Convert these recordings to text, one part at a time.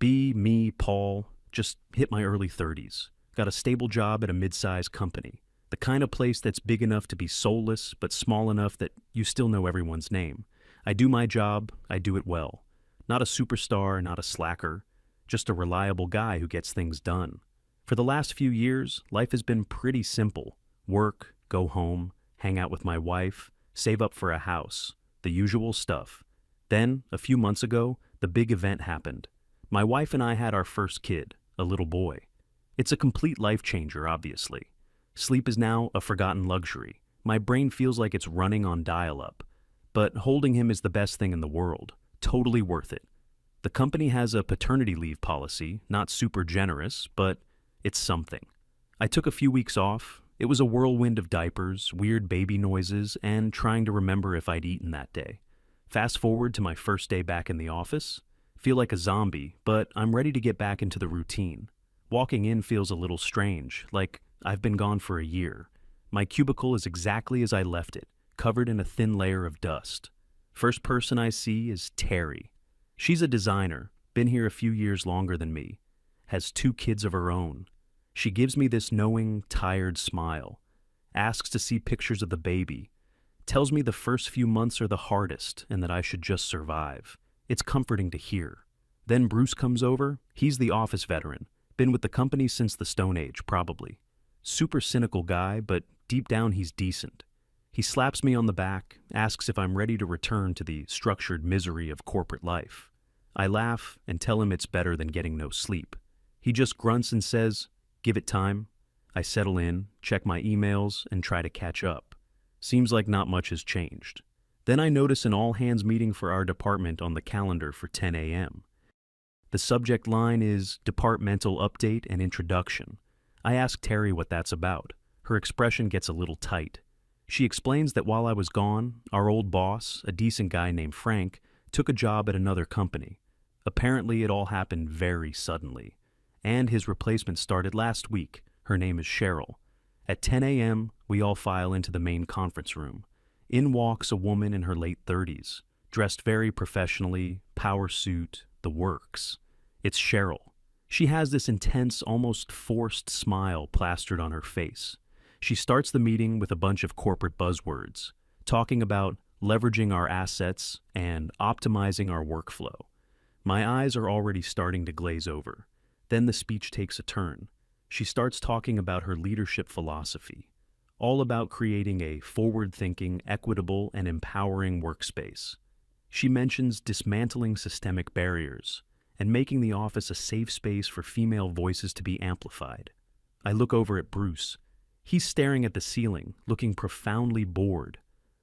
Be me, Paul, just hit my early 30s. Got a stable job at a mid-sized company. The kind of place that's big enough to be soulless, but small enough that you still know everyone's name. I do my job, I do it well. Not a superstar, not a slacker, just a reliable guy who gets things done. For the last few years, life has been pretty simple. Work, go home, hang out with my wife, save up for a house, the usual stuff. Then, a few months ago, the big event happened. My wife and I had our first kid, a little boy. It's a complete life changer, obviously. Sleep is now a forgotten luxury. My brain feels like it's running on dial-up. But holding him is the best thing in the world. Totally worth it. The company has a paternity leave policy, not super generous, but it's something. I took a few weeks off. It was a whirlwind of diapers, weird baby noises, and trying to remember if I'd eaten that day. Fast forward to my first day back in the office. Feel like a zombie, but I'm ready to get back into the routine. Walking in feels a little strange, like I've been gone for a year. My cubicle is exactly as I left it, covered in a thin layer of dust. First person I see is Terry. She's a designer, been here a few years longer than me, has 2 kids of her own. She gives me this knowing, tired smile, asks to see pictures of the baby, tells me the first few months are the hardest and that I should just survive. It's comforting to hear. Then Bruce comes over. He's the office veteran, been with the company since the Stone Age, probably. Super cynical guy, but deep down he's decent. He slaps me on the back, asks if I'm ready to return to the structured misery of corporate life. I laugh and tell him it's better than getting no sleep. He just grunts and says, "Give it time." I settle in, check my emails, and try to catch up. Seems like not much has changed. Then I notice an all-hands meeting for our department on the calendar for 10 a.m. The subject line is Departmental Update and Introduction. I ask Terry what that's about. Her expression gets a little tight. She explains that while I was gone, our old boss, a decent guy named Frank, took a job at another company. Apparently it all happened very suddenly. And his replacement started last week. Her name is Cheryl. At 10 a.m., we all file into the main conference room. In walks a woman in her late 30s, dressed very professionally, power suit, the works. It's Cheryl. She has this intense, almost forced smile plastered on her face. She starts the meeting with a bunch of corporate buzzwords, talking about leveraging our assets and optimizing our workflow. My eyes are already starting to glaze over. Then the speech takes a turn. She starts talking about her leadership philosophy, all about creating a forward-thinking, equitable, and empowering workspace. She mentions dismantling systemic barriers and making the office a safe space for female voices to be amplified. I look over at Bruce. He's staring at the ceiling, looking profoundly bored.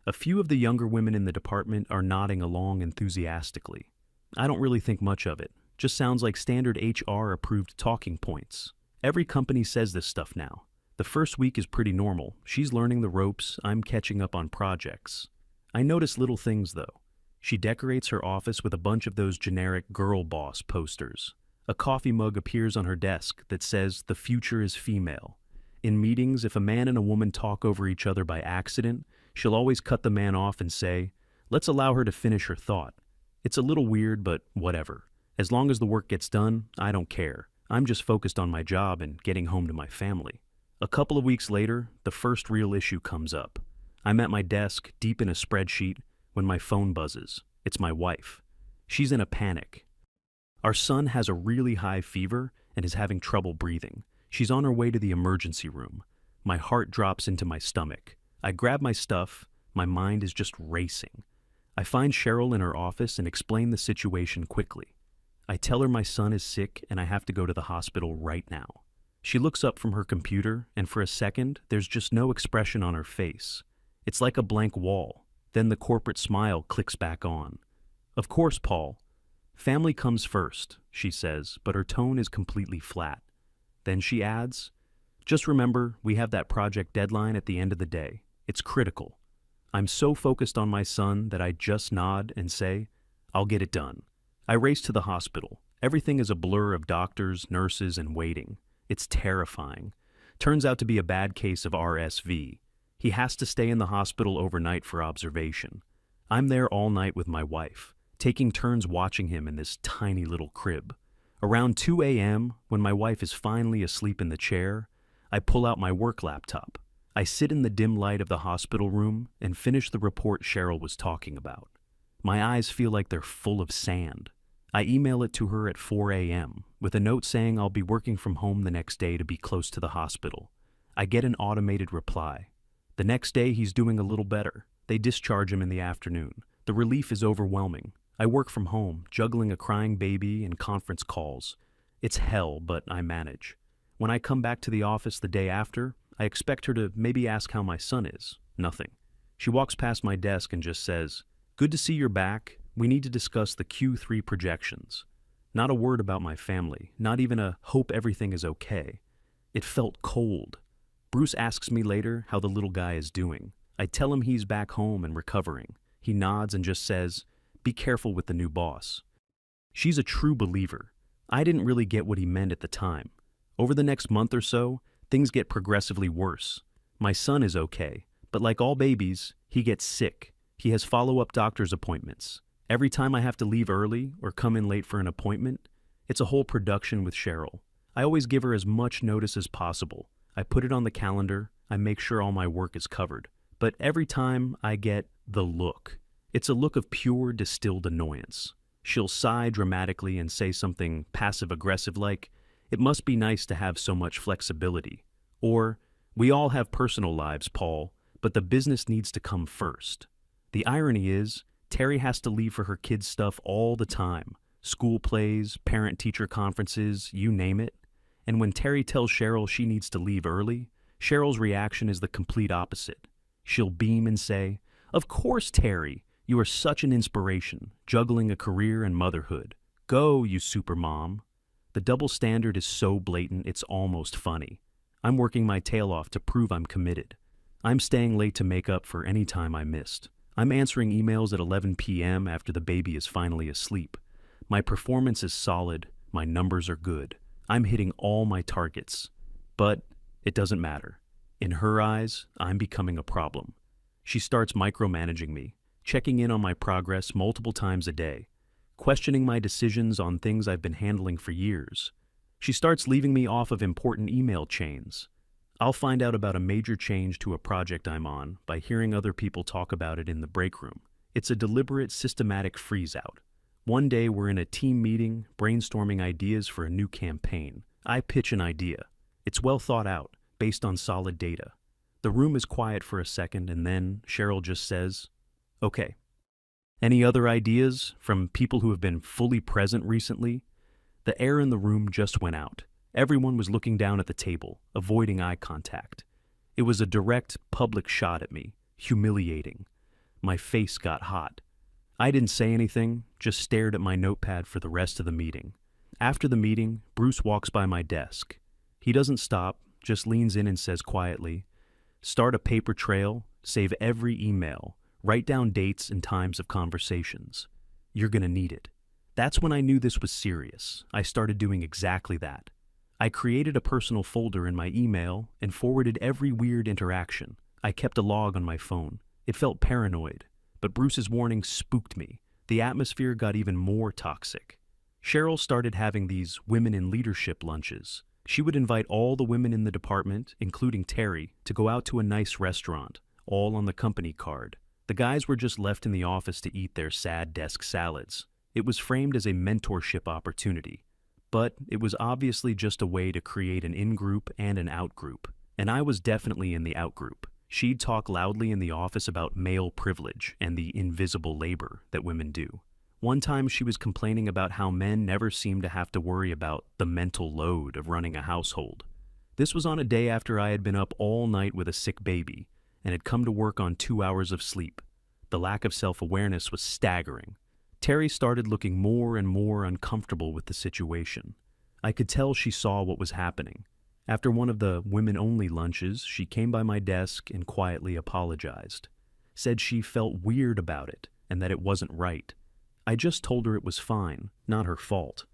A few of the younger women in the department are nodding along enthusiastically. I don't really think much of it. Just sounds like standard HR-approved talking points. Every company says this stuff now. The first week is pretty normal. She's learning the ropes, I'm catching up on projects. I notice little things, though. She decorates her office with a bunch of those generic girl boss posters. A coffee mug appears on her desk that says, "The future is female." In meetings, if a man and a woman talk over each other by accident, she'll always cut the man off and say, "Let's allow her to finish her thought." It's a little weird, but whatever. As long as the work gets done, I don't care. I'm just focused on my job and getting home to my family. A couple of weeks later, the first real issue comes up. I'm at my desk, deep in a spreadsheet, when my phone buzzes. It's my wife. She's in a panic. Our son has a really high fever and is having trouble breathing. She's on her way to the emergency room. My heart drops into my stomach. I grab my stuff. My mind is just racing. I find Cheryl in her office and explain the situation quickly. I tell her my son is sick and I have to go to the hospital right now. She looks up from her computer, and for a second, there's just no expression on her face. It's like a blank wall. Then the corporate smile clicks back on. "Of course, Paul. Family comes first," she says, but her tone is completely flat. Then she adds, "Just remember, we have that project deadline at the end of the day. It's critical." I'm so focused on my son that I just nod and say, "I'll get it done." I race to the hospital. Everything is a blur of doctors, nurses, and waiting. It's terrifying. Turns out to be a bad case of RSV. He has to stay in the hospital overnight for observation. I'm there all night with my wife, taking turns watching him in this tiny little crib. Around 2 a.m., when my wife is finally asleep in the chair, I pull out my work laptop. I sit in the dim light of the hospital room and finish the report Cheryl was talking about. My eyes feel like they're full of sand. I email it to her at 4 a.m. with a note saying I'll be working from home the next day to be close to the hospital. I get an automated reply. The next day, he's doing a little better. They discharge him in the afternoon. The relief is overwhelming. I work from home, juggling a crying baby and conference calls. It's hell, but I manage. When I come back to the office the day after, I expect her to maybe ask how my son is. Nothing. She walks past my desk and just says, "Good to see you're back. We need to discuss the Q3 projections." Not a word about my family, not even a hope everything is okay. It felt cold. Bruce asks me later how the little guy is doing. I tell him he's back home and recovering. He nods and just says, "Be careful with the new boss." She's a true believer. I didn't really get what he meant at the time. Over the next month or so, things get progressively worse. My son is okay, but like all babies, he gets sick. He has follow-up doctor's appointments. Every time I have to leave early or come in late for an appointment, it's a whole production with Cheryl. I always give her as much notice as possible. I put it on the calendar. I make sure all my work is covered. But every time I get the look. It's a look of pure distilled annoyance. She'll sigh dramatically and say something passive-aggressive like, "It must be nice to have so much flexibility." Or, "We all have personal lives, Paul, but the business needs to come first." The irony is, Terry has to leave for her kids' stuff all the time. School plays, parent-teacher conferences, you name it. And when Terry tells Cheryl she needs to leave early, Cheryl's reaction is the complete opposite. She'll beam and say, "Of course, Terry, you are such an inspiration, juggling a career and motherhood. Go, you super mom." The double standard is so blatant it's almost funny. I'm working my tail off to prove I'm committed. I'm staying late to make up for any time I missed. I'm answering emails at 11 p.m. after the baby is finally asleep. My performance is solid, my numbers are good. I'm hitting all my targets. But it doesn't matter. In her eyes, I'm becoming a problem. She starts micromanaging me, checking in on my progress multiple times a day, questioning my decisions on things I've been handling for years. She starts leaving me off of important email chains. I'll find out about a major change to a project I'm on by hearing other people talk about it in the break room. It's a deliberate, systematic freeze-out. One day we're in a team meeting, brainstorming ideas for a new campaign. I pitch an idea. It's well thought out, based on solid data. The room is quiet for a second, and then Cheryl just says, "Okay. Any other ideas from people who have been fully present recently?" The air in the room just went out. Everyone was looking down at the table, avoiding eye contact. It was a direct, public shot at me, humiliating. My face got hot. I didn't say anything, just stared at my notepad for the rest of the meeting. After the meeting, Bruce walks by my desk. He doesn't stop, just leans in and says quietly, "Start a paper trail, save every email, write down dates and times of conversations. You're gonna need it." That's when I knew this was serious. I started doing exactly that. I created a personal folder in my email and forwarded every weird interaction. I kept a log on my phone. It felt paranoid, but Bruce's warning spooked me. The atmosphere got even more toxic. Cheryl started having these women in leadership lunches. She would invite all the women in the department, including Terry, to go out to a nice restaurant, all on the company card. The guys were just left in the office to eat their sad desk salads. It was framed as a mentorship opportunity, but it was obviously just a way to create an in-group and an out-group, and I was definitely in the out-group. She'd talk loudly in the office about male privilege and the invisible labor that women do. One time she was complaining about how men never seem to have to worry about the mental load of running a household. This was on a day after I had been up all night with a sick baby and had come to work on 2 hours of sleep. The lack of self-awareness was staggering. Terry started looking more and more uncomfortable with the situation. I could tell she saw what was happening. After one of the women-only lunches, she came by my desk and quietly apologized. Said she felt weird about it and that it wasn't right. I just told her it was fine, not her fault.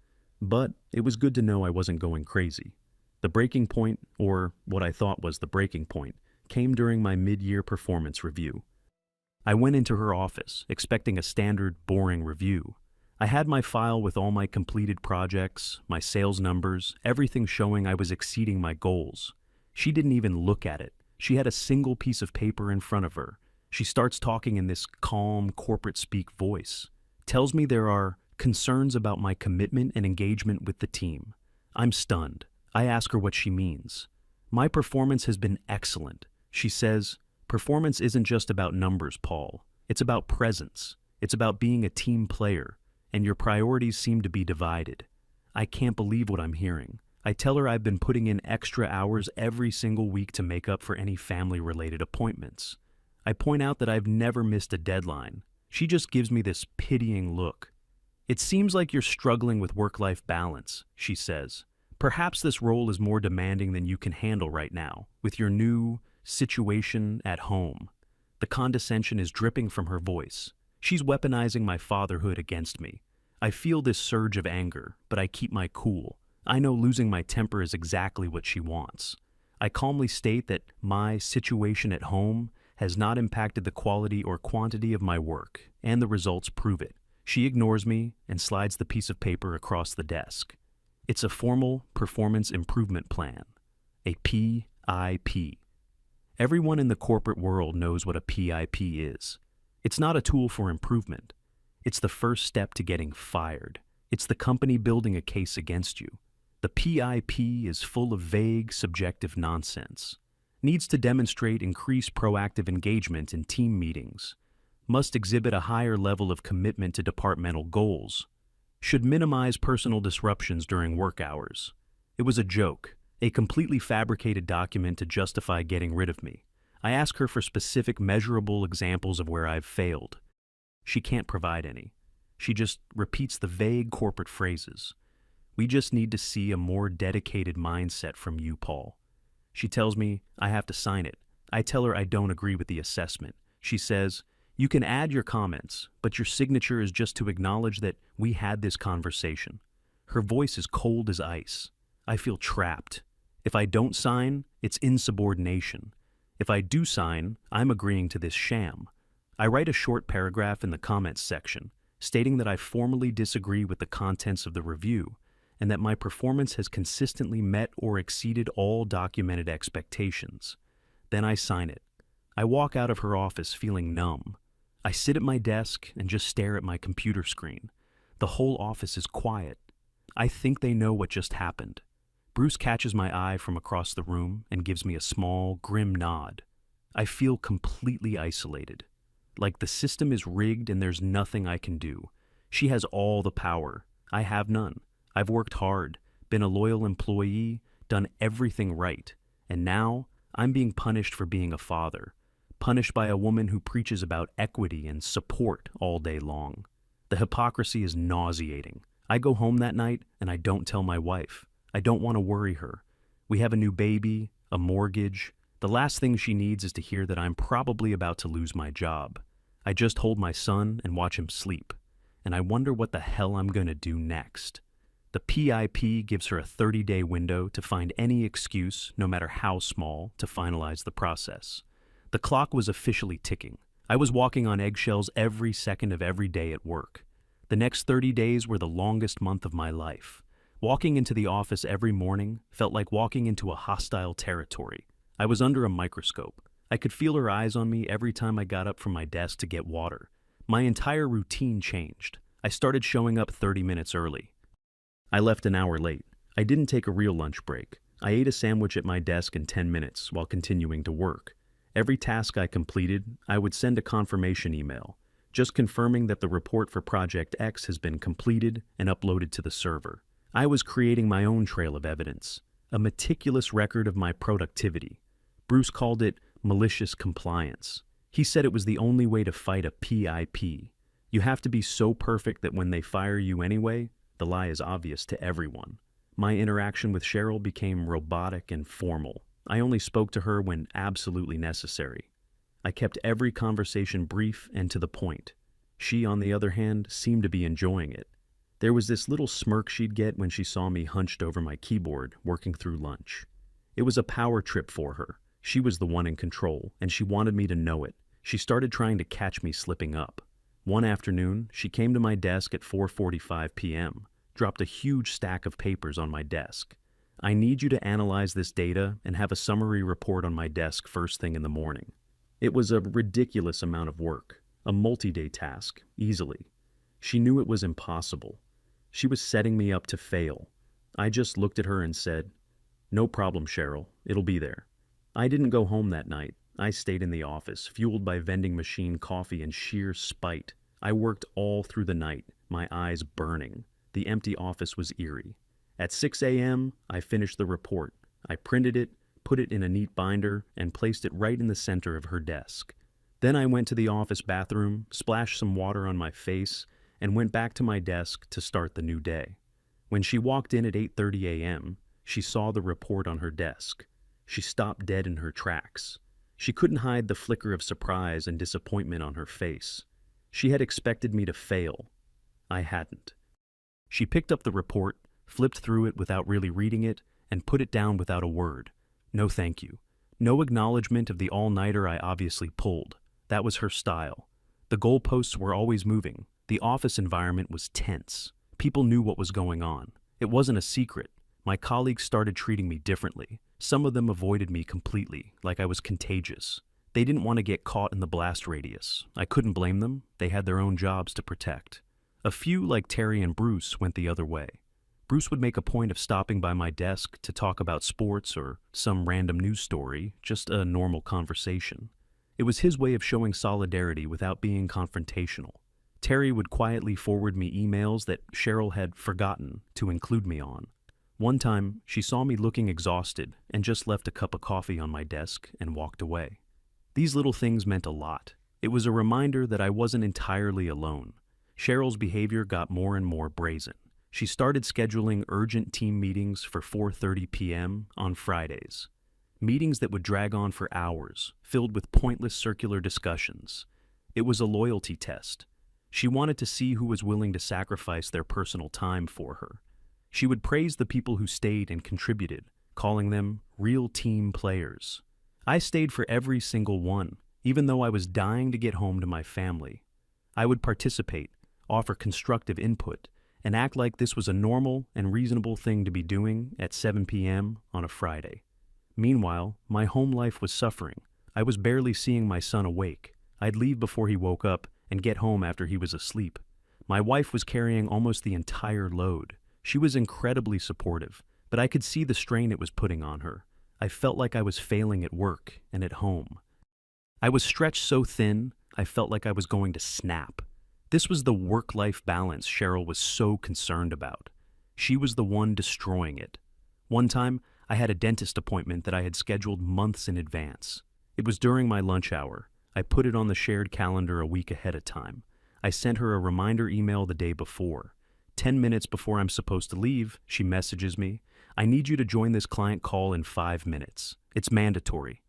But it was good to know I wasn't going crazy. The breaking point, or what I thought was the breaking point, came during my mid-year performance review. I went into her office, expecting a standard, boring review. I had my file with all my completed projects, my sales numbers, everything showing I was exceeding my goals. She didn't even look at it. She had a single piece of paper in front of her. She starts talking in this calm, corporate speak voice. Tells me there are concerns about my commitment and engagement with the team. I'm stunned. I ask her what she means. My performance has been excellent. She says, performance isn't just about numbers, Paul. It's about presence. It's about being a team player. And your priorities seem to be divided. I can't believe what I'm hearing. I tell her I've been putting in extra hours every single week to make up for any family-related appointments. I point out that I've never missed a deadline. She just gives me this pitying look. It seems like you're struggling with work-life balance, she says. Perhaps this role is more demanding than you can handle right now, with your new situation at home. The condescension is dripping from her voice. She's weaponizing my fatherhood against me. I feel this surge of anger, but I keep my cool. I know losing my temper is exactly what she wants. I calmly state that my situation at home has not impacted the quality or quantity of my work, and the results prove it. She ignores me and slides the piece of paper across the desk. It's a formal performance improvement plan, a PIP. Everyone in the corporate world knows what a PIP is. It's not a tool for improvement. It's the first step to getting fired. It's the company building a case against you. The PIP is full of vague, subjective nonsense. Needs to demonstrate increased proactive engagement in team meetings. Must exhibit a higher level of commitment to departmental goals. Should minimize personal disruptions during work hours. It was a joke, a completely fabricated document to justify getting rid of me. I ask her for specific measurable examples of where I've failed. She can't provide any. She just repeats the vague corporate phrases. We just need to see a more dedicated mindset from you, Paul. She tells me I have to sign it. I tell her I don't agree with the assessment. She says, you can add your comments, but your signature is just to acknowledge that we had this conversation. Her voice is cold as ice. I feel trapped. If I don't sign, it's insubordination. If I do sign, I'm agreeing to this sham. I write a short paragraph in the comments section, stating that I formally disagree with the contents of the review, and that my performance has consistently met or exceeded all documented expectations. Then I sign it. I walk out of her office feeling numb. I sit at my desk and just stare at my computer screen. The whole office is quiet. I think they know what just happened. Bruce catches my eye from across the room and gives me a small, grim nod. I feel completely isolated. Like the system is rigged and there's nothing I can do. She has all the power. I have none. I've worked hard, been a loyal employee, done everything right, and now I'm being punished for being a father, punished by a woman who preaches about equity and support all day long. The hypocrisy is nauseating. I go home that night and I don't tell my wife. I don't want to worry her. We have a new baby, a mortgage. The last thing she needs is to hear that I'm probably about to lose my job. I just hold my son and watch him sleep, and I wonder what the hell I'm going to do next. The PIP gives her a 30-day window to find any excuse, no matter how small, to finalize the process. The clock was officially ticking. I was walking on eggshells every second of every day at work. The next 30 days were the longest month of my life. Walking into the office every morning felt like walking into a hostile territory. I was under a microscope. I could feel her eyes on me every time I got up from my desk to get water. My entire routine changed. I started showing up 30 minutes early. I left an hour late. I didn't take a real lunch break. I ate a sandwich at my desk in 10 minutes while continuing to work. Every task I completed, I would send a confirmation email, just confirming that the report for Project X has been completed and uploaded to the server. I was creating my own trail of evidence, a meticulous record of my productivity. Bruce called it malicious compliance. He said it was the only way to fight a PIP. You have to be so perfect that when they fire you anyway, the lie is obvious to everyone. My interaction with Cheryl became robotic and formal. I only spoke to her when absolutely necessary. I kept every conversation brief and to the point. She, on the other hand, seemed to be enjoying it. There was this little smirk she'd get when she saw me hunched over my keyboard, working through lunch. It was a power trip for her. She was the one in control, and she wanted me to know it. She started trying to catch me slipping up. One afternoon, she came to my desk at 4:45 p.m., dropped a huge stack of papers on my desk. "I need you to analyze this data and have a summary report on my desk first thing in the morning." It was a ridiculous amount of work, a multi-day task, easily. She knew it was impossible. She was setting me up to fail. I just looked at her and said, "No problem, Cheryl. It'll be there." I didn't go home that night. I stayed in the office, fueled by vending machine coffee and sheer spite. I worked all through the night, my eyes burning. The empty office was eerie. At 6 a.m., I finished the report. I printed it, put it in a neat binder, and placed it right in the center of her desk. Then I went to the office bathroom, splashed some water on my face, and went back to my desk to start the new day. When she walked in at 8:30 a.m., she saw the report on her desk. She stopped dead in her tracks. She couldn't hide the flicker of surprise and disappointment on her face. She had expected me to fail. I hadn't. She picked up the report, flipped through it without really reading it, and put it down without a word. No thank you. No acknowledgement of the all-nighter I obviously pulled. That was her style. The goalposts were always moving. The office environment was tense. People knew what was going on. It wasn't a secret. My colleagues started treating me differently. Some of them avoided me completely, like I was contagious. They didn't want to get caught in the blast radius. I couldn't blame them. They had their own jobs to protect. A few, like Terry and Bruce, went the other way. Bruce would make a point of stopping by my desk to talk about sports or some random news story, just a normal conversation. It was his way of showing solidarity without being confrontational. Terry would quietly forward me emails that Cheryl had forgotten to include me on. One time, she saw me looking exhausted and just left a cup of coffee on my desk and walked away. These little things meant a lot. It was a reminder that I wasn't entirely alone. Cheryl's behavior got more and more brazen. She started scheduling urgent team meetings for 4:30 p.m. on Fridays. Meetings that would drag on for hours, filled with pointless circular discussions. It was a loyalty test. She wanted to see who was willing to sacrifice their personal time for her. She would praise the people who stayed and contributed, calling them real team players. I stayed for every single one, even though I was dying to get home to my family. I would participate, offer constructive input, and act like this was a normal and reasonable thing to be doing at 7 p.m. on a Friday. Meanwhile, my home life was suffering. I was barely seeing my son awake. I'd leave before he woke up and get home after he was asleep. My wife was carrying almost the entire load. She was incredibly supportive, but I could see the strain it was putting on her. I felt like I was failing at work and at home. I was stretched so thin, I felt like I was going to snap. This was the work-life balance Cheryl was so concerned about. She was the one destroying it. One time, I had a dentist appointment that I had scheduled months in advance. It was during my lunch hour. I put it on the shared calendar a week ahead of time. I sent her a reminder email the day before. 10 minutes before I'm supposed to leave, she messages me, "I need you to join this client call in 5 minutes. It's mandatory."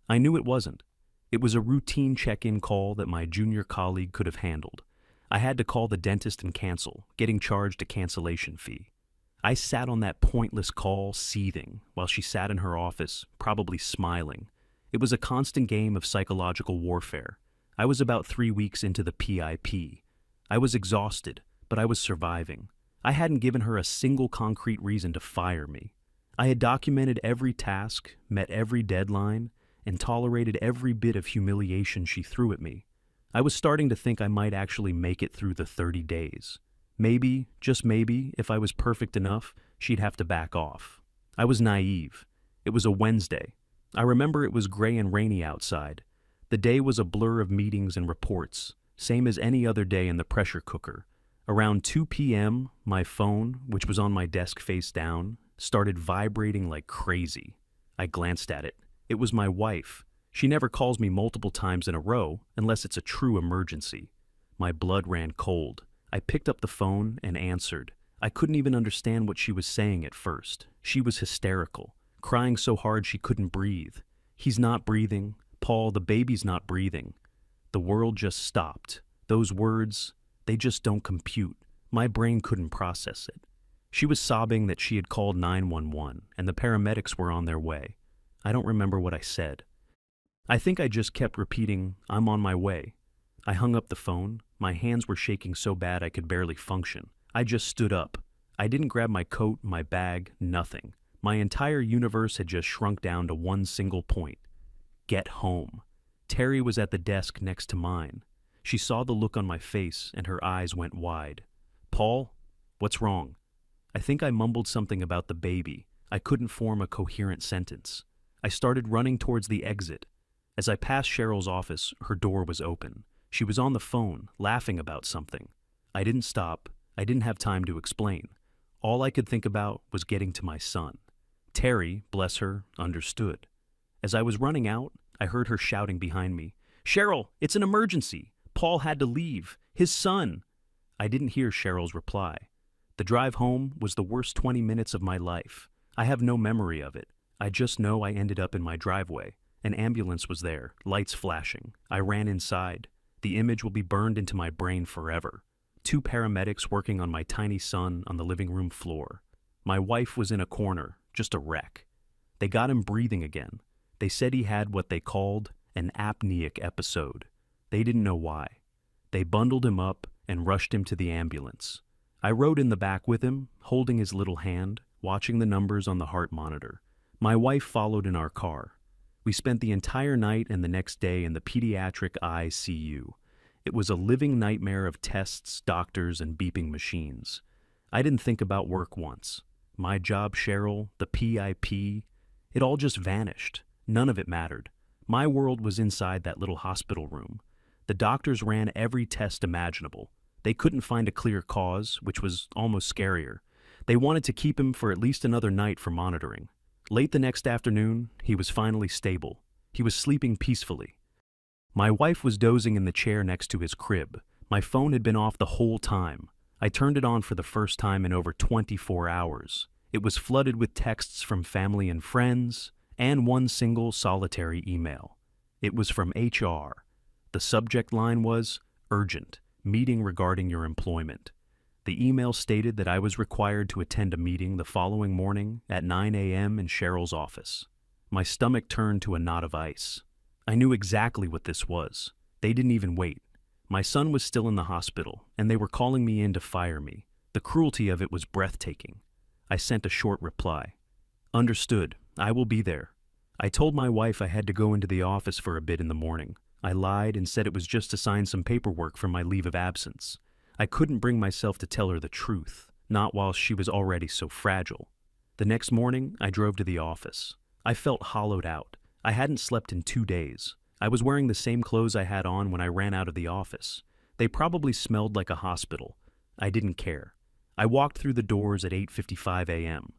I knew it wasn't. It was a routine check-in call that my junior colleague could have handled. I had to call the dentist and cancel, getting charged a cancellation fee. I sat on that pointless call, seething, while she sat in her office, probably smiling. It was a constant game of psychological warfare. I was about 3 weeks into the PIP. I was exhausted, but I was surviving. I hadn't given her a single concrete reason to fire me. I had documented every task, met every deadline, and tolerated every bit of humiliation she threw at me. I was starting to think I might actually make it through the 30 days. Maybe, just maybe, if I was perfect enough, she'd have to back off. I was naive. It was a Wednesday. I remember it was gray and rainy outside. The day was a blur of meetings and reports, same as any other day in the pressure cooker. Around 2 p.m., my phone, which was on my desk face down, started vibrating like crazy. I glanced at it. It was my wife. She never calls me multiple times in a row unless it's a true emergency. My blood ran cold. I picked up the phone and answered. I couldn't even understand what she was saying at first. She was hysterical, crying so hard she couldn't breathe. "He's not breathing. Paul, the baby's not breathing." The world just stopped. Those words, they just don't compute. My brain couldn't process it. She was sobbing that she had called 911 and the paramedics were on their way. I don't remember what I said. I think I just kept repeating, "I'm on my way." I hung up the phone. My hands were shaking so bad I could barely function. I just stood up. I didn't grab my coat, my bag, nothing. My entire universe had just shrunk down to one single point. Get home. Terry was at the desk next to mine. She saw the look on my face and her eyes went wide. Paul, what's wrong? I think I mumbled something about the baby. I couldn't form a coherent sentence. I started running towards the exit. As I passed Cheryl's office, her door was open. She was on the phone, laughing about something. I didn't stop. I didn't have time to explain. All I could think about was getting to my son. Terry, bless her, understood. As I was running out, I heard her shouting behind me, "Cheryl, it's an emergency! Paul had to leave. His son!" I didn't hear Cheryl's reply. The drive home was the worst 20 minutes of my life. I have no memory of it. I just know I ended up in my driveway. An ambulance was there, lights flashing. I ran inside. The image will be burned into my brain forever. 2 paramedics working on my tiny son on the living room floor. My wife was in a corner, just a wreck. They got him breathing again. They said he had what they called an apneic episode. They didn't know why. They bundled him up and rushed him to the ambulance. I rode in the back with him, holding his little hand, watching the numbers on the heart monitor. My wife followed in our car. We spent the entire night and the next day in the pediatric ICU. It was a living nightmare of tests, doctors, and beeping machines. I didn't think about work once. My job, Cheryl, the PIP, it all just vanished. None of it mattered. My world was inside that little hospital room. The doctors ran every test imaginable. They couldn't find a clear cause, which was almost scarier. They wanted to keep him for at least another night for monitoring. Late the next afternoon, he was finally stable. He was sleeping peacefully. My wife was dozing in the chair next to his crib. My phone had been off the whole time. I turned it on for the first time in over 24 hours. It was flooded with texts from family and friends, and one single solitary email. It was from HR. The subject line was, "Urgent, meeting regarding your employment." The email stated that I was required to attend a meeting the following morning at 9 a.m. in Cheryl's office. My stomach turned to a knot of ice. I knew exactly what this was. They didn't even wait. My son was still in the hospital, and they were calling me in to fire me. The cruelty of it was breathtaking. I sent a short reply. "Understood. I will be there." I told my wife I had to go into the office for a bit in the morning. I lied and said it was just to sign some paperwork for my leave of absence. I couldn't bring myself to tell her the truth, not while she was already so fragile. The next morning, I drove to the office. I felt hollowed out. I hadn't slept in 2 days. I was wearing the same clothes I had on when I ran out of the office. They probably smelled like a hospital. I didn't care. I walked through the doors at 8:55 a.m.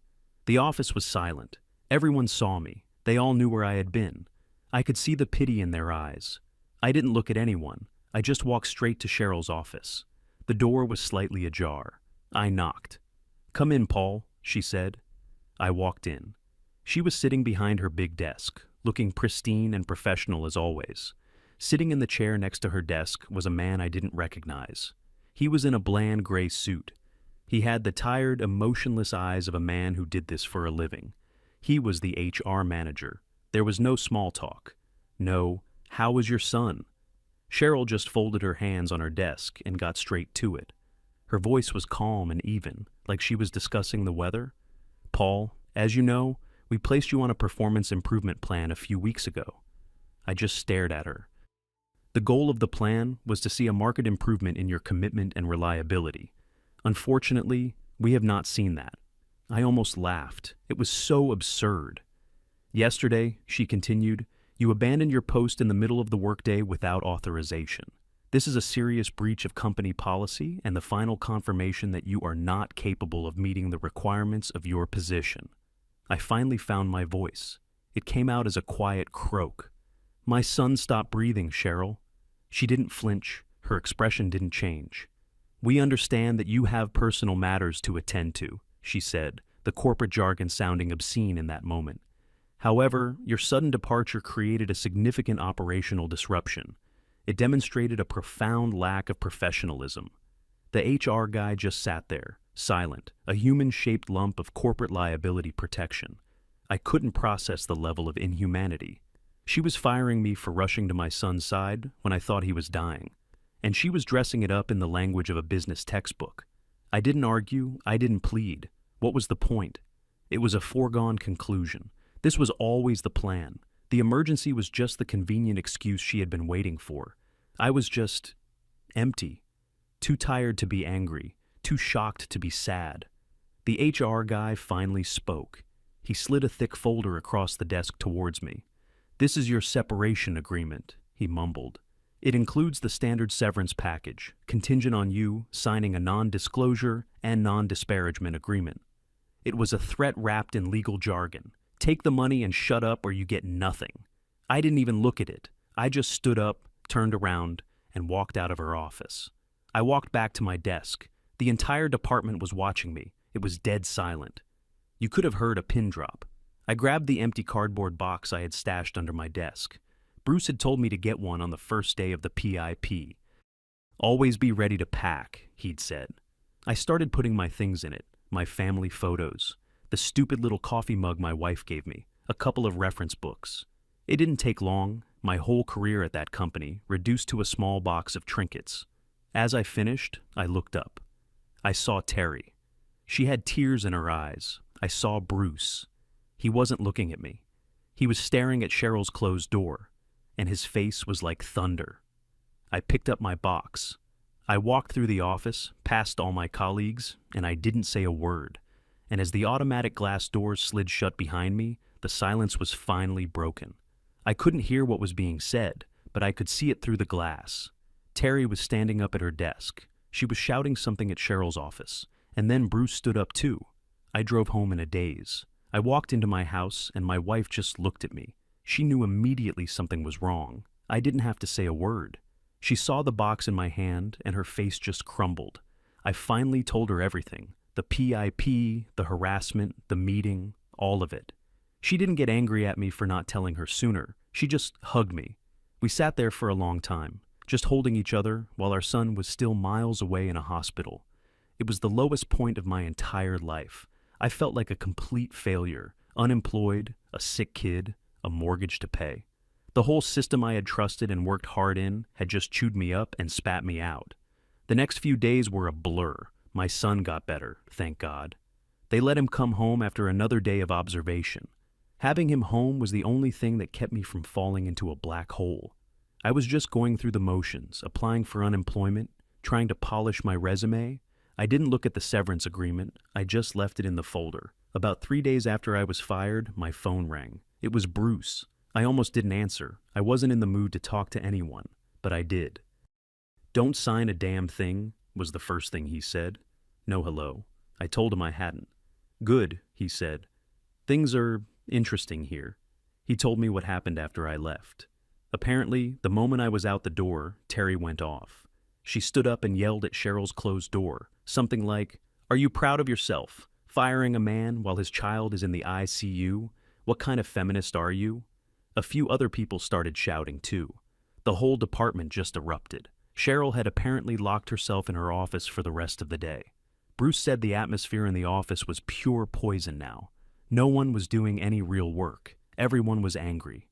The office was silent. Everyone saw me. They all knew where I had been. I could see the pity in their eyes. I didn't look at anyone. I just walked straight to Cheryl's office. The door was slightly ajar. I knocked. "Come in, Paul," she said. I walked in. She was sitting behind her big desk, looking pristine and professional as always. Sitting in the chair next to her desk was a man I didn't recognize. He was in a bland gray suit. He had the tired, emotionless eyes of a man who did this for a living. He was the HR manager. There was no small talk. No, "How was your son?" Cheryl just folded her hands on her desk and got straight to it. Her voice was calm and even, like she was discussing the weather. "Paul, as you know, we placed you on a performance improvement plan a few weeks ago." I just stared at her. The goal of the plan was to see a marked improvement in your commitment and reliability. Unfortunately, we have not seen that. I almost laughed. It was so absurd. "Yesterday," she continued, "you abandoned your post in the middle of the workday without authorization. This is a serious breach of company policy and the final confirmation that you are not capable of meeting the requirements of your position." I finally found my voice. It came out as a quiet croak. "My son stopped breathing, Cheryl." She didn't flinch. Her expression didn't change. "We understand that you have personal matters to attend to," she said, the corporate jargon sounding obscene in that moment. "However, your sudden departure created a significant operational disruption. It demonstrated a profound lack of professionalism." The HR guy just sat there, silent, a human-shaped lump of corporate liability protection. I couldn't process the level of inhumanity. She was firing me for rushing to my son's side when I thought he was dying. and she was dressing it up in the language of a business textbook. I didn't argue, I didn't plead. What was the point? It was a foregone conclusion. This was always the plan. The emergency was just the convenient excuse she had been waiting for. I was just empty. Too tired to be angry, too shocked to be sad. The HR guy finally spoke. He slid a thick folder across the desk towards me. "This is your separation agreement," he mumbled. "It includes the standard severance package, contingent on you signing a non-disclosure and non-disparagement agreement." It was a threat wrapped in legal jargon. Take the money and shut up or you get nothing. I didn't even look at it. I just stood up, turned around, and walked out of her office. I walked back to my desk. The entire department was watching me. It was dead silent. You could have heard a pin drop. I grabbed the empty cardboard box I had stashed under my desk. Bruce had told me to get one on the first day of the PIP. "Always be ready to pack," he'd said. I started putting my things in it, my family photos, the stupid little coffee mug my wife gave me, a couple of reference books. It didn't take long, my whole career at that company reduced to a small box of trinkets. As I finished, I looked up. I saw Terry. She had tears in her eyes. I saw Bruce. He wasn't looking at me. He was staring at Cheryl's closed door, and his face was like thunder. I picked up my box. I walked through the office, past all my colleagues, and I didn't say a word. And as the automatic glass doors slid shut behind me, the silence was finally broken. I couldn't hear what was being said, but I could see it through the glass. Terry was standing up at her desk. She was shouting something at Cheryl's office, and then Bruce stood up too. I drove home in a daze. I walked into my house, and my wife just looked at me. She knew immediately something was wrong. I didn't have to say a word. She saw the box in my hand, and her face just crumbled. I finally told her everything. The PIP, the harassment, the meeting, all of it. She didn't get angry at me for not telling her sooner. She just hugged me. We sat there for a long time, just holding each other while our son was still miles away in a hospital. It was the lowest point of my entire life. I felt like a complete failure, unemployed, a sick kid, a mortgage to pay. The whole system I had trusted and worked hard in had just chewed me up and spat me out. The next few days were a blur. My son got better, thank God. They let him come home after another day of observation. Having him home was the only thing that kept me from falling into a black hole. I was just going through the motions, applying for unemployment, trying to polish my resume. I didn't look at the severance agreement. I just left it in the folder. About 3 days after I was fired, my phone rang. It was Bruce. I almost didn't answer. I wasn't in the mood to talk to anyone, but I did. "Don't sign a damn thing," was the first thing he said. No hello. I told him I hadn't. "Good," he said. "Things are interesting here." He told me what happened after I left. Apparently, the moment I was out the door, Terry went off. She stood up and yelled at Cheryl's closed door, something like, "Are you proud of yourself? Firing a man while his child is in the ICU? What kind of feminist are you?" A few other people started shouting too. The whole department just erupted. Cheryl had apparently locked herself in her office for the rest of the day. Bruce said the atmosphere in the office was pure poison now. No one was doing any real work. Everyone was angry.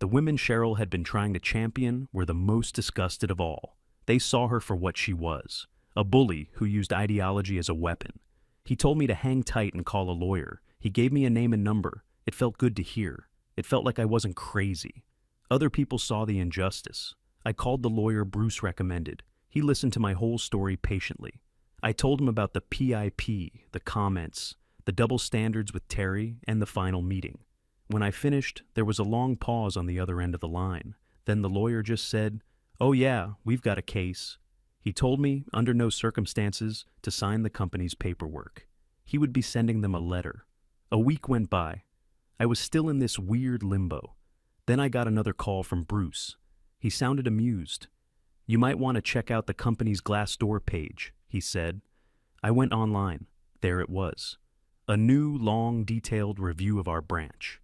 The women Cheryl had been trying to champion were the most disgusted of all. They saw her for what she was, a bully who used ideology as a weapon. He told me to hang tight and call a lawyer. He gave me a name and number. It felt good to hear. It felt like I wasn't crazy. Other people saw the injustice. I called the lawyer Bruce recommended. He listened to my whole story patiently. I told him about the PIP, the comments, the double standards with Terry, and the final meeting. When I finished, there was a long pause on the other end of the line. Then the lawyer just said, "Oh yeah, we've got a case." He told me, under no circumstances, to sign the company's paperwork. He would be sending them a letter. A week went by. I was still in this weird limbo. Then I got another call from Bruce. He sounded amused. "You might want to check out the company's Glassdoor page," he said. I went online. There it was. A new, long, detailed review of our branch.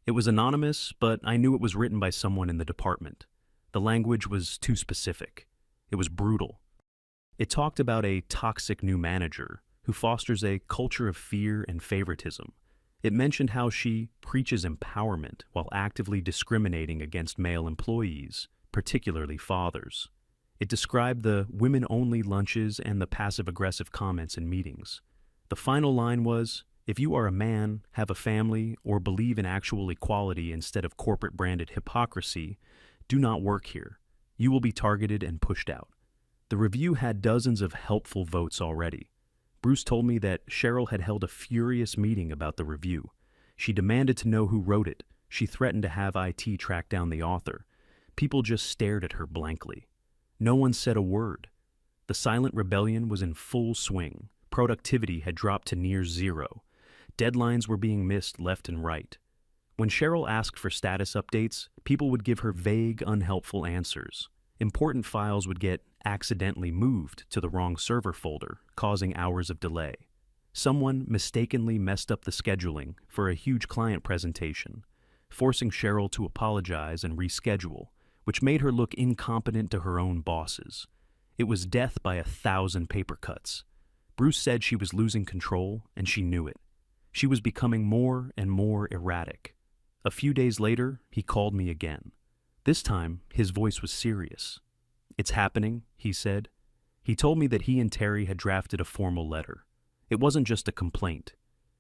It was anonymous, but I knew it was written by someone in the department. The language was too specific. It was brutal. It talked about a toxic new manager who fosters a culture of fear and favoritism. It mentioned how she preaches empowerment while actively discriminating against male employees, particularly fathers. It described the women-only lunches and the passive-aggressive comments in meetings. The final line was, "If you are a man, have a family, or believe in actual equality instead of corporate-branded hypocrisy, do not work here. You will be targeted and pushed out." The review had dozens of helpful votes already. Bruce told me that Cheryl had held a furious meeting about the review. She demanded to know who wrote it. She threatened to have IT track down the author. People just stared at her blankly. No one said a word. The silent rebellion was in full swing. Productivity had dropped to near zero. Deadlines were being missed left and right. When Cheryl asked for status updates, people would give her vague, unhelpful answers. Important files would get accidentally moved to the wrong server folder, causing hours of delay. Someone mistakenly messed up the scheduling for a huge client presentation, forcing Cheryl to apologize and reschedule, which made her look incompetent to her own bosses. It was death by 1,000 paper cuts. Bruce said she was losing control, and she knew it. She was becoming more and more erratic. A few days later, he called me again. This time, his voice was serious. "It's happening," he said. He told me that he and Terry had drafted a formal letter. It wasn't just a complaint.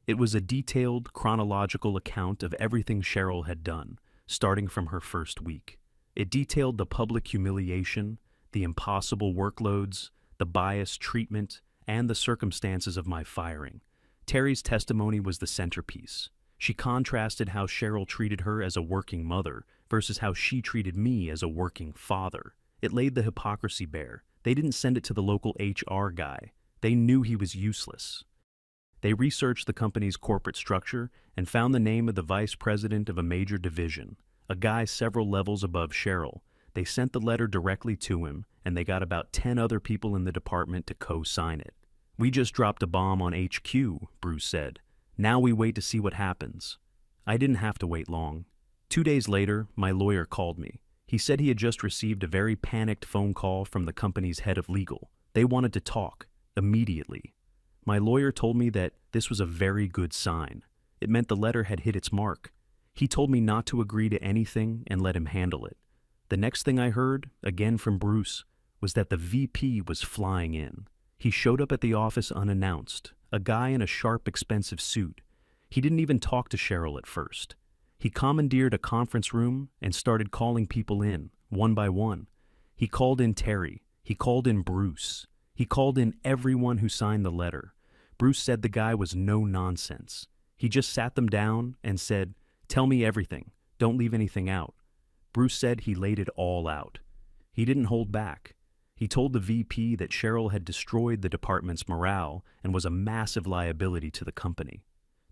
It was a detailed, chronological account of everything Cheryl had done, starting from her first week. It detailed the public humiliation, the impossible workloads, the biased treatment, and the circumstances of my firing. Terry's testimony was the centerpiece. She contrasted how Cheryl treated her as a working mother versus how she treated me as a working father. It laid the hypocrisy bare. They didn't send it to the local HR guy. They knew he was useless. They researched the company's corporate structure and found the name of the vice president of a major division, a guy several levels above Cheryl. They sent the letter directly to him, and they got about 10 other people in the department to co-sign it. "We just dropped a bomb on HQ," Bruce said. "Now we wait to see what happens." I didn't have to wait long. 2 days later, my lawyer called me. He said he had just received a very panicked phone call from the company's head of legal. They wanted to talk, immediately. My lawyer told me that this was a very good sign. It meant the letter had hit its mark. He told me not to agree to anything and let him handle it. The next thing I heard, again from Bruce, was that the VP was flying in. He showed up at the office unannounced, a guy in a sharp, expensive suit. He didn't even talk to Cheryl at first. He commandeered a conference room and started calling people in, one by one. He called in Terry. He called in Bruce. He called in everyone who signed the letter. Bruce said the guy was no nonsense. He just sat them down and said, "Tell me everything. Don't leave anything out." Bruce said he laid it all out. He didn't hold back. He told the VP that Cheryl had destroyed the department's morale and was a massive liability to the company.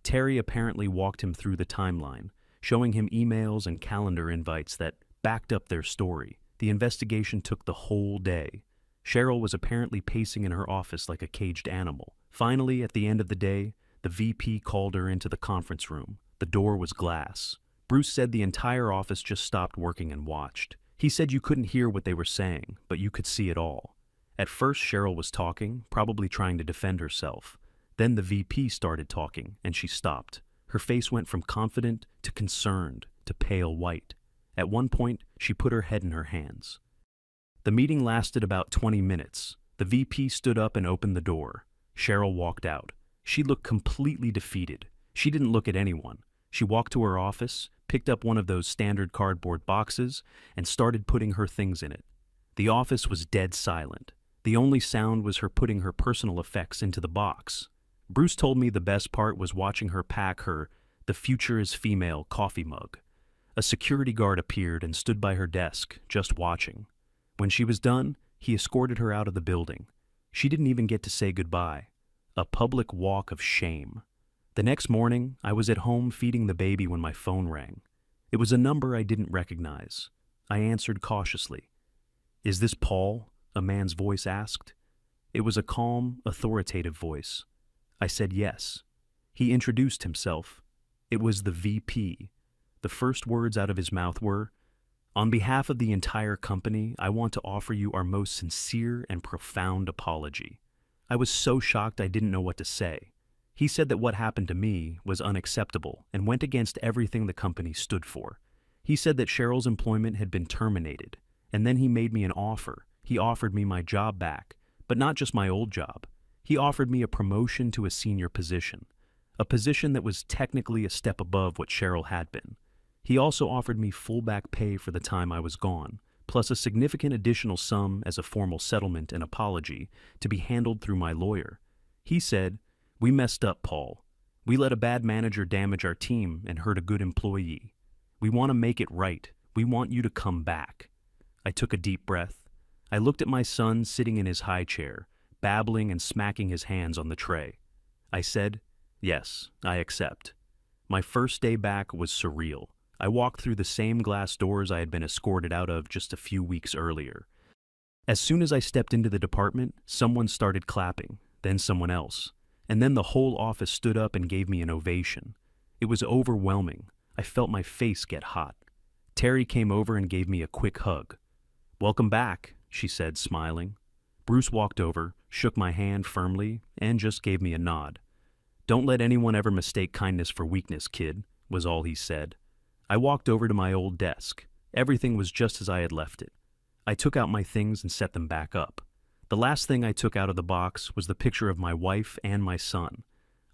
Terry apparently walked him through the timeline, showing him emails and calendar invites that backed up their story. The investigation took the whole day. Cheryl was apparently pacing in her office like a caged animal. Finally, at the end of the day, the VP called her into the conference room. The door was glass. Bruce said the entire office just stopped working and watched. He said you couldn't hear what they were saying, but you could see it all. At first, Cheryl was talking, probably trying to defend herself. Then the VP started talking, and she stopped. Her face went from confident to concerned to pale white. At one point, she put her head in her hands. The meeting lasted about 20 minutes. The VP stood up and opened the door. Cheryl walked out. She looked completely defeated. She didn't look at anyone. She walked to her office, picked up one of those standard cardboard boxes, and started putting her things in it. The office was dead silent. The only sound was her putting her personal effects into the box. Bruce told me the best part was watching her pack her "The Future is Female" coffee mug. A security guard appeared and stood by her desk, just watching. When she was done, he escorted her out of the building. She didn't even get to say goodbye. A public walk of shame. The next morning, I was at home feeding the baby when my phone rang. It was a number I didn't recognize. I answered cautiously. "Is this Paul?" a man's voice asked. It was a calm, authoritative voice. I said yes. He introduced himself. It was the VP. The first words out of his mouth were, "On behalf of the entire company, I want to offer you our most sincere and profound apology." I was so shocked I didn't know what to say. He said that what happened to me was unacceptable and went against everything the company stood for. He said that Cheryl's employment had been terminated, and then he made me an offer. he offered me my job back, but not just my old job. He offered me a promotion to a senior position, a position that was technically a step above what Cheryl had been. He also offered me full back pay for the time I was gone, plus a significant additional sum as a formal settlement and apology to be handled through my lawyer. He said, "We messed up, Paul. We let a bad manager damage our team and hurt a good employee. We want to make it right. We want you to come back." I took a deep breath. I looked at my son sitting in his high chair, babbling and smacking his hands on the tray. I said, "Yes, I accept." My first day back was surreal. I walked through the same glass doors I had been escorted out of just a few weeks earlier. As soon as I stepped into the department, someone started clapping, then someone else, and then the whole office stood up and gave me an ovation. It was overwhelming. I felt my face get hot. Terry came over and gave me a quick hug. "Welcome back," she said, smiling. Bruce walked over, shook my hand firmly, and just gave me a nod. "Don't let anyone ever mistake kindness for weakness, kid," was all he said. I walked over to my old desk. Everything was just as I had left it. I took out my things and set them back up. The last thing I took out of the box was the picture of my wife and my son.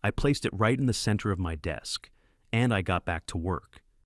I placed it right in the center of my desk, and I got back to work.